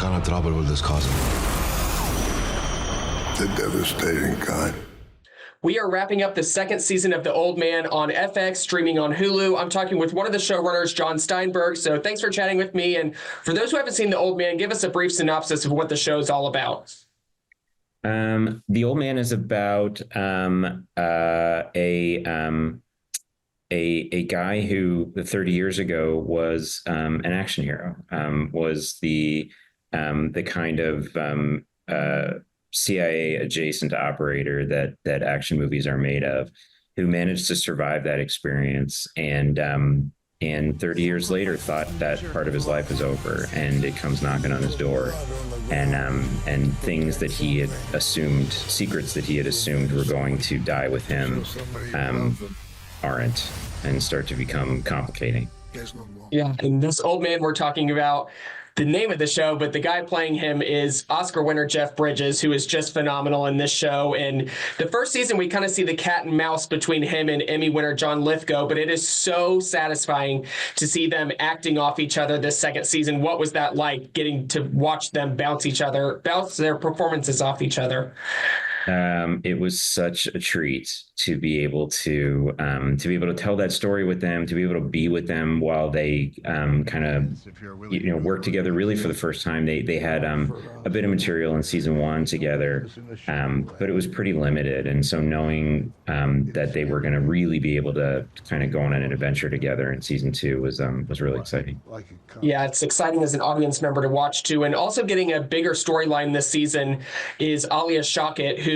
kind of trouble will this cause him? The devastating kind. We are wrapping up the second season of The Old Man on FX, streaming on Hulu. I'm talking with one of the showrunners, Jon Steinberg. So thanks for chatting with me. And for those who haven't seen The Old Man, give us a brief synopsis of what the show's all about. The Old Man is about a guy who 30 years ago was an action hero, was the kind of CIA adjacent operator that action movies are made of, who managed to survive that experience and 30 years later thought that part of his life is over, and it comes knocking on his door, and things that he had assumed, secrets that he had assumed were going to die with him, aren't, and start to become complicating. Yeah, and this Old Man we're talking about, the name of the show, but the guy playing him is Oscar winner Jeff Bridges, who is just phenomenal in this show. And the first season, we kind of see the cat and mouse between him and Emmy winner John Lithgow, but it is so satisfying to see them acting off each other this second season. What was that like, getting to watch them bounce their performances off each other? It was such a treat to be able to tell that story with them, to be able to be with them while they kind of work together really for the first time. They had a bit of material in season one together, but it was pretty limited. And so knowing that they were going to really be able to kind of go on an adventure together in season two was really exciting. Yeah, it's exciting as an audience member to watch too. And also getting a bigger storyline this season is Alia Shawkat, who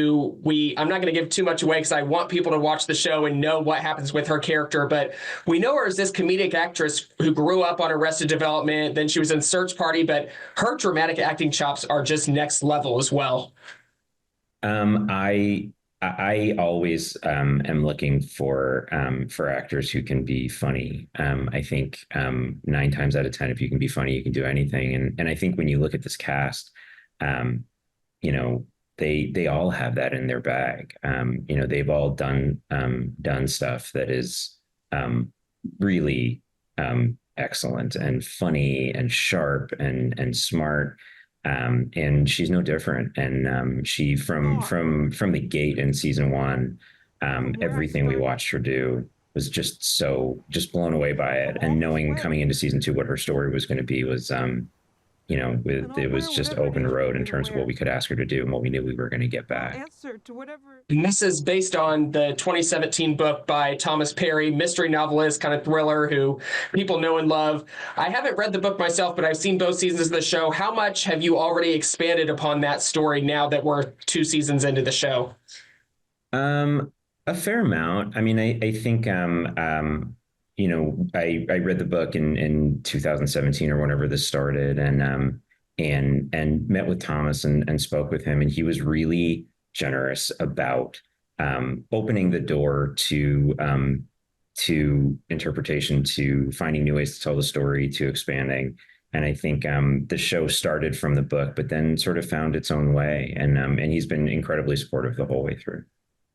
I'm not going to give too much away because I want people to watch the show and know what happens with her character, but we know her as this comedic actress who grew up on Arrested Development, then she was in Search Party, but her dramatic acting chops are just next level as well. I always am looking for actors who can be funny. I think 9 times out of 10, if you can be funny, you can do anything. And I think when you look at this cast, they all have that in their bag. They've all done stuff that is really excellent and funny and sharp and smart. And she's no different. And she from the gate in season one, everything we watched her do was just blown away by it. And knowing coming into season two what her story was going to be was it was just open road in terms of what we could ask her to do and what we knew we were going to get back. And this is based on the 2017 book by Thomas Perry, mystery novelist, kind of thriller, who people know and love. I haven't read the book myself, but I've seen both seasons of the show. How much have you already expanded upon that story now that we're 2 seasons into the show? A fair amount. I mean, I think I read the book in 2017 or whenever this started, and met with Thomas and spoke with him, and he was really generous about opening the door to interpretation, to finding new ways to tell the story, to expanding. And I think the show started from the book, but then sort of found its own way, and he's been incredibly supportive the whole way through.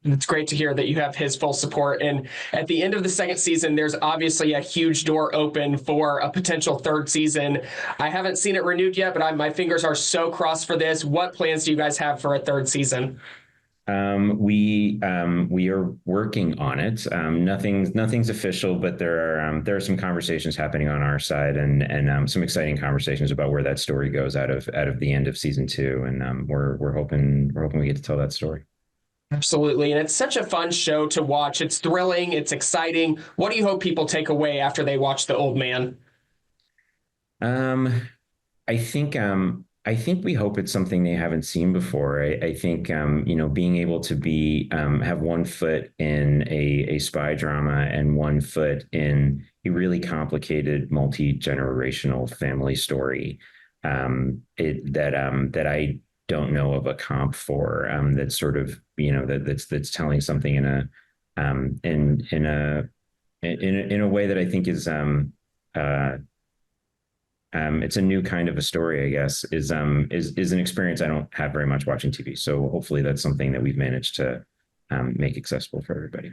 It's great to hear that you have his full support. And at the end of the second season, there's obviously a huge door open for a potential third season. I haven't seen it renewed yet, but my fingers are so crossed for this. What plans do you guys have for a third season? We are working on it. Nothing's official, but there are some conversations happening on our side, and some exciting conversations about where that story goes out of the end of season 2. And we're hoping we get to tell that story. Absolutely. And it's such a fun show to watch. It's thrilling. It's exciting. What do you hope people take away after they watch The Old Man? I think we hope it's something they haven't seen before. I think, being able to have one foot in a spy drama and one foot in a really complicated multi-generational family story, that I don't know of a comp for, that's sort of, that's telling something in a way that I think is, it's a new kind of a story, I guess, is an experience I don't have very much watching TV. So hopefully that's something that we've managed to make accessible for everybody.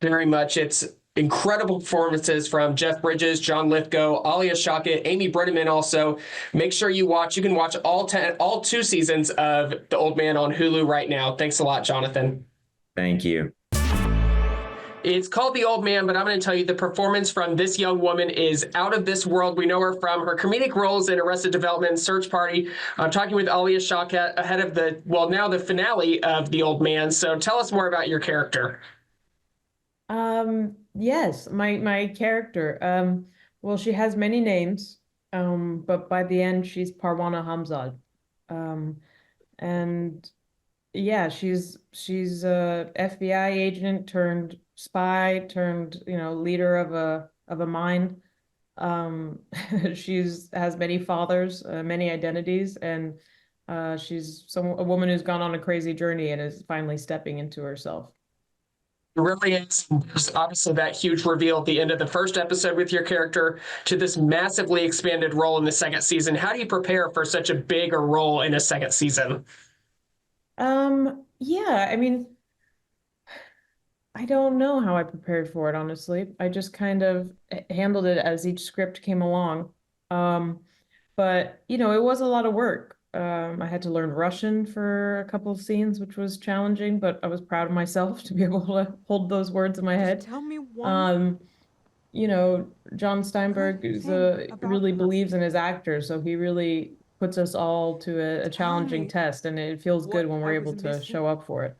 Very much. It's incredible performances from Jeff Bridges, John Lithgow, Alia Shawkat, Amy Brenneman also. Make sure you watch. You can watch all 2 seasons of The Old Man on Hulu right now. Thanks a lot, Jonathan. Thank you. It's called The Old Man, but I'm going to tell you the performance from this young woman is out of this world. We know her from her comedic roles in Arrested Development and Search Party. I'm talking with Alia Shawkat ahead of now the finale of The Old Man. So tell us more about your character. Yes, my character. Well, she has many names, but by the end she's Parwana Hamzad. And yeah, she's a FBI agent turned spy turned, leader of a mine. She's has many fathers, many identities, and she's a woman who's gone on a crazy journey and is finally stepping into herself. It really is. There's obviously that huge reveal at the end of the first episode with your character to this massively expanded role in the second season. How do you prepare for such a bigger role in a second season? Yeah, I mean, I don't know how I prepared for it, honestly. I just kind of handled it as each script came along. But, it was a lot of work. I had to learn Russian for a couple of scenes, which was challenging, but I was proud of myself to be able to hold those words in my head. Tell me one. Jon Steinberg really believes in his actors, so he really puts us all to a challenging test, and it feels good when we're able to show up for it.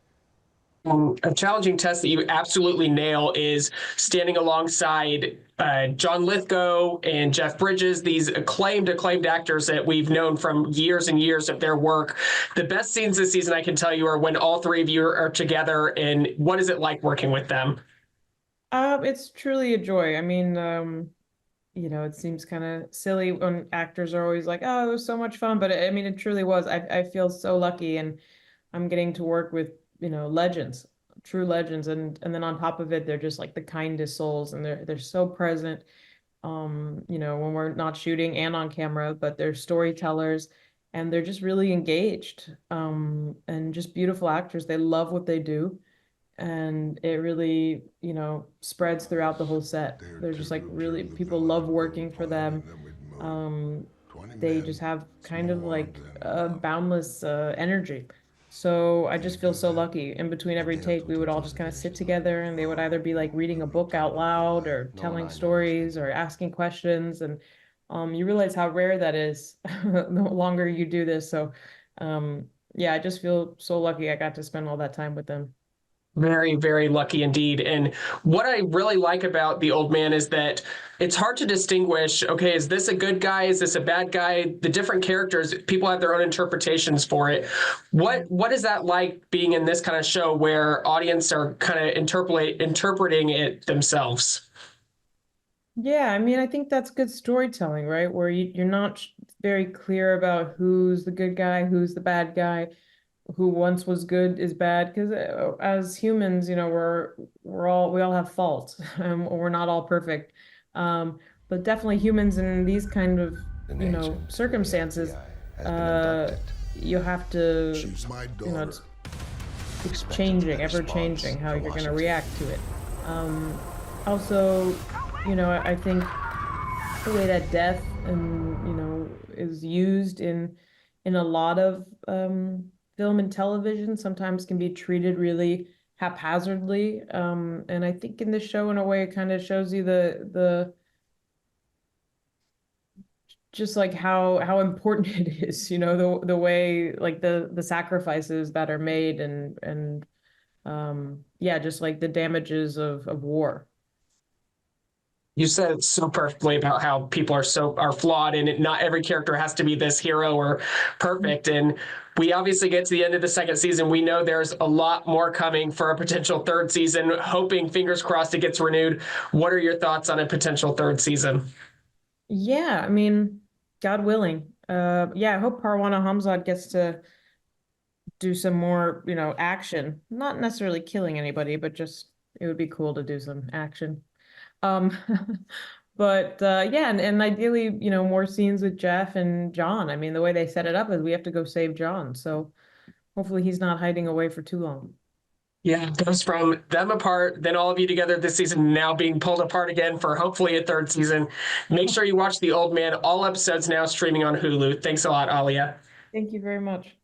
A challenging test that you absolutely nail is standing alongside John Lithgow and Jeff Bridges, these acclaimed actors that we've known from years and years of their work. The best scenes this season, I can tell you, are when all three of you are together. And what is it like working with them? It's truly a joy. I mean, it seems kind of silly when actors are always like, "Oh, it was so much fun," but I mean, it truly was. I feel so lucky, and I'm getting to work with legends, true legends, and then on top of it, they're just like the kindest souls, and they're so present, when we're not shooting and on camera, but they're storytellers, and they're just really engaged, and just beautiful actors. They love what they do, and it really, spreads throughout the whole set. They're just like really, people love working for them. They just have kind of like a boundless energy. So I just feel so lucky. In between every take, we would all just kind of sit together, and they would either be like reading a book out loud or telling stories or asking questions. And you realize how rare that is the longer you do this. So yeah, I just feel so lucky I got to spend all that time with them. Very, very lucky indeed. And what I really like about The Old Man is that it's hard to distinguish, okay, is this a good guy? Is this a bad guy? The different characters, people have their own interpretations for it. What is that like being in this kind of show where audience are kind of interpreting it themselves? Yeah, I mean, I think that's good storytelling, right? Where you're not very clear about who's the good guy, who's the bad guy, who once was good is bad, because as humans, we all have faults. We're not all perfect, but definitely humans in these kind of circumstances, you have to, it's changing, ever changing how you're going to react to it. Also, I think the way that death is used in a lot of film and television sometimes can be treated really haphazardly. And I think in this show, in a way, it kind of shows you the just like how important it is, the way like the sacrifices that are made and yeah, just like the damages of war. You said it so perfectly about how people are flawed, and not every character has to be this hero or perfect. And we obviously get to the end of the second season. We know there's a lot more coming for a potential third season, hoping, fingers crossed, it gets renewed. What are your thoughts on a potential third season? Yeah, I mean, God willing. Yeah, I hope Parwana Hamzad gets to do some more, action. Not necessarily killing anybody, but just it would be cool to do some action. Um, but yeah, and ideally, more scenes with Jeff and John. I mean, the way they set it up is we have to go save John. So hopefully he's not hiding away for too long. Yeah, it goes from them apart, then all of you together this season, now being pulled apart again for hopefully a third season. Make sure you watch The Old Man. All episodes now streaming on Hulu. Thanks a lot, Alia. Thank you very much.